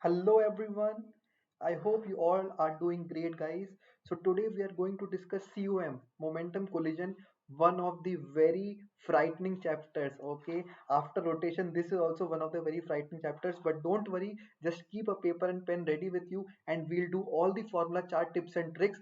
Hello everyone. I hope you all are doing great, guys. So today we are going to discuss COM, momentum collision, one of the very frightening chapters. Okay, after rotation, this is also one of the very frightening chapters. But don't worry, just keep a paper and pen ready with you, and we'll do all the formula chart tips and tricks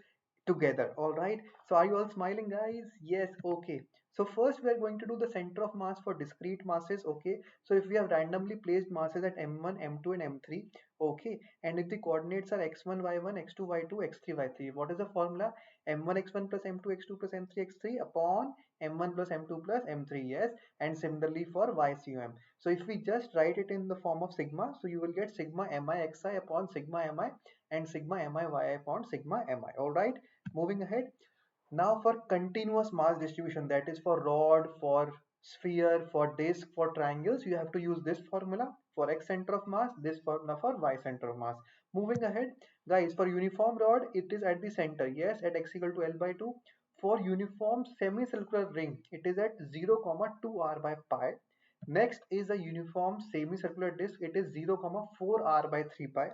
together. All right. So are you all smiling, guys? Yes. Okay. So first we are going to do the center of mass for discrete masses. Okay. So if we have randomly placed masses at m1, m2, and m3. Okay, and if the coordinates are x1 y1 x2 y2 x3 y3, what is the formula? M1 x1 plus m2 x2 plus m3 x3 upon m1 plus m2 plus m3. Yes, and similarly for ycom. So if we just write it in the form of sigma, so you will get sigma mi xi upon sigma mi and sigma mi yi upon sigma mi. All right, moving ahead. Now for continuous mass distribution, that is for rod, for sphere, for disk, for triangles, you have to use this formula. For x center of mass, this formula for y center of mass. Moving ahead, guys, for uniform rod, it is at the center. Yes, at x equal to L by 2. For uniform semicircular ring, it is at 0, 2 r by pi. Next is a uniform semicircular disk, it is 0, 4 r by 3 pi.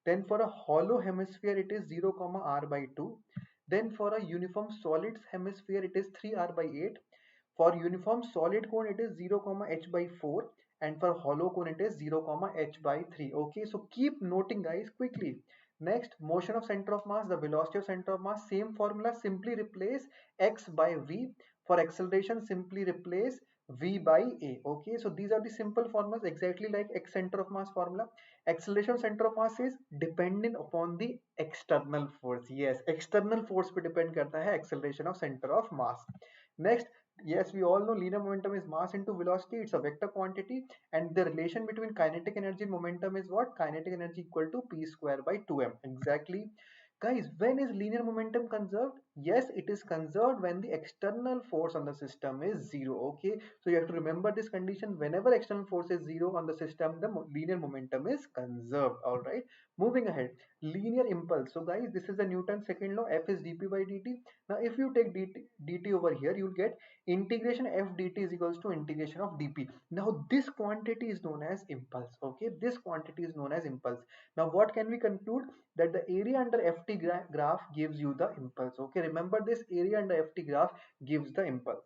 Then for a hollow hemisphere, it is 0, r by 2. Then for a uniform solids hemisphere, it is 3r by 8. For uniform solid cone, it is 0, h by 4. And for hollow cone, it is 0, h by 3. Okay, so keep noting, guys, quickly. Next, motion of center of mass, the velocity of center of mass, same formula, simply replace x by v. For acceleration, simply replace v by a. Okay, so these are the simple formulas, exactly like x center of mass formula. Acceleration center of mass is dependent upon the external force. Yes, external force पे depend करता है acceleration of center of mass. Next, yes, we all know linear momentum is mass into velocity. It's a vector quantity, and the relation between kinetic energy and momentum is what? Kinetic energy equal to p square by 2m. Exactly. Guys, when is linear momentum conserved? Yes, it is conserved when the external force on the system is zero. Okay, so you have to remember this condition. Whenever external force is zero on the system, the linear momentum is conserved. All right, moving ahead. Linear impulse. So guys, this is the Newton's second law. F is dp by dt. Now if you take dt over here, you'll get integration f dt is equals to integration of dp. Now this quantity is known as impulse. Okay, this quantity is known as impulse. Now what can we conclude? That the area under ft graph gives you the impulse. Okay, remember this, area under ft graph gives the impulse.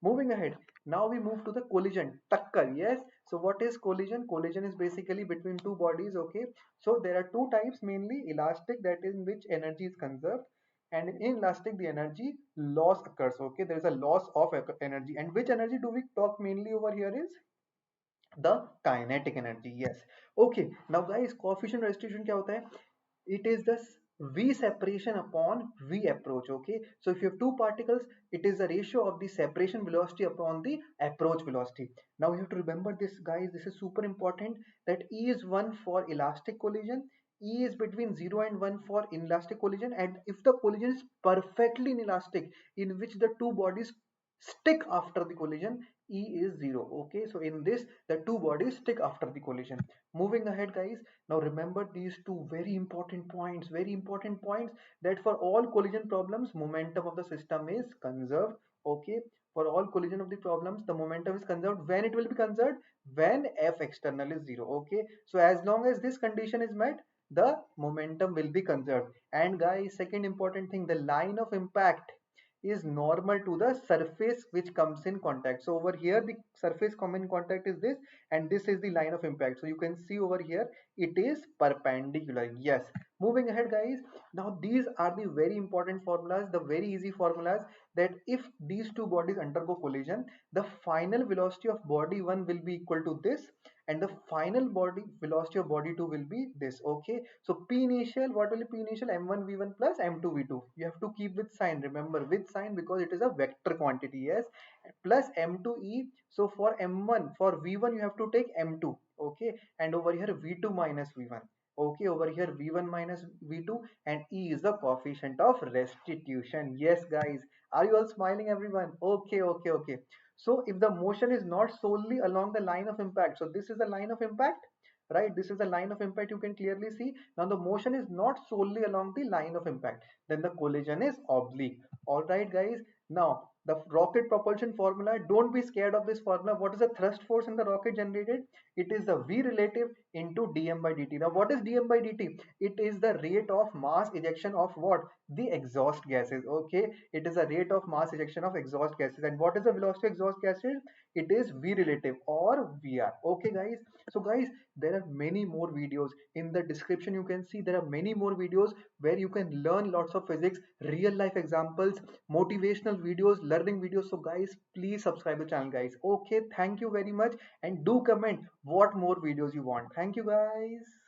Moving ahead, now we move to the collision, takkar. Yes, so what is collision? Collision is basically between two bodies. Okay, so there are two types, mainly elastic, that is in which energy is conserved, and in elastic the energy loss occurs. Okay, there is a loss of energy. And which energy do we talk mainly over here is the kinetic energy. Yes. Okay, now guys, coefficient restriction क्या होता है? It is the v separation upon v approach. Okay, so if you have two particles, it is the ratio of the separation velocity upon the approach velocity. Now you have to remember this, guys, this is super important, that E is 1 for elastic collision, E is between 0 and 1 for inelastic collision, and if the collision is perfectly inelastic, in which the two bodies stick after the collision, E is 0. Okay, so in this, the two bodies stick after the collision. Moving ahead, guys, now remember these two very important points, that for all collision problems, momentum of the system is conserved. Okay, for all collision of the problems, the momentum is conserved. When it will be conserved? When f external is 0. Okay, so as long as this condition is met, the momentum will be conserved. And guys, second important thing, the line of impact is normal to the surface which comes in contact. So over here the surface come in contact is this, and this is the line of impact. So you can see over here it is perpendicular. Yes. Moving ahead, guys, now these are the very important formulas, the very easy formulas, that if these two bodies undergo collision, the final velocity of body 1 will be equal to this, and the final body velocity of body 2 will be this. Okay, so p initial, what will be p initial? M1 v1 plus M2 v2. You have to keep with sign, remember, with sign, because it is a vector quantity. Yes, plus M2 e. So for M1, for v1 you have to take M2. Okay, and over here v2 minus v1. Okay, over here v1 minus v2, and e is the coefficient of restitution. Yes, guys, are you all smiling, everyone? Okay, okay, okay. So if the motion is not solely along the line of impact, so this is the line of impact, right? This is the line of impact, you can clearly see. Now the motion is not solely along the line of impact, then the collision is oblique. All right, guys. Now the rocket propulsion formula. Don't be scared of this formula. What is the thrust force in the rocket generated? It is the V relative into dm by dt. Now what is dm by dt? It is the rate of mass ejection of what? The exhaust gases. Okay, it is a rate of mass ejection of exhaust gases. And what is the velocity of exhaust gases? It is V relative or Vr. Okay guys, so guys, there are many more videos in the description. You can see there are many more videos where you can learn lots of physics, real life examples, motivational videos, learning videos. So guys, please subscribe the channel guys. Okay, thank you very much, and do comment what more videos you want. Thank you guys.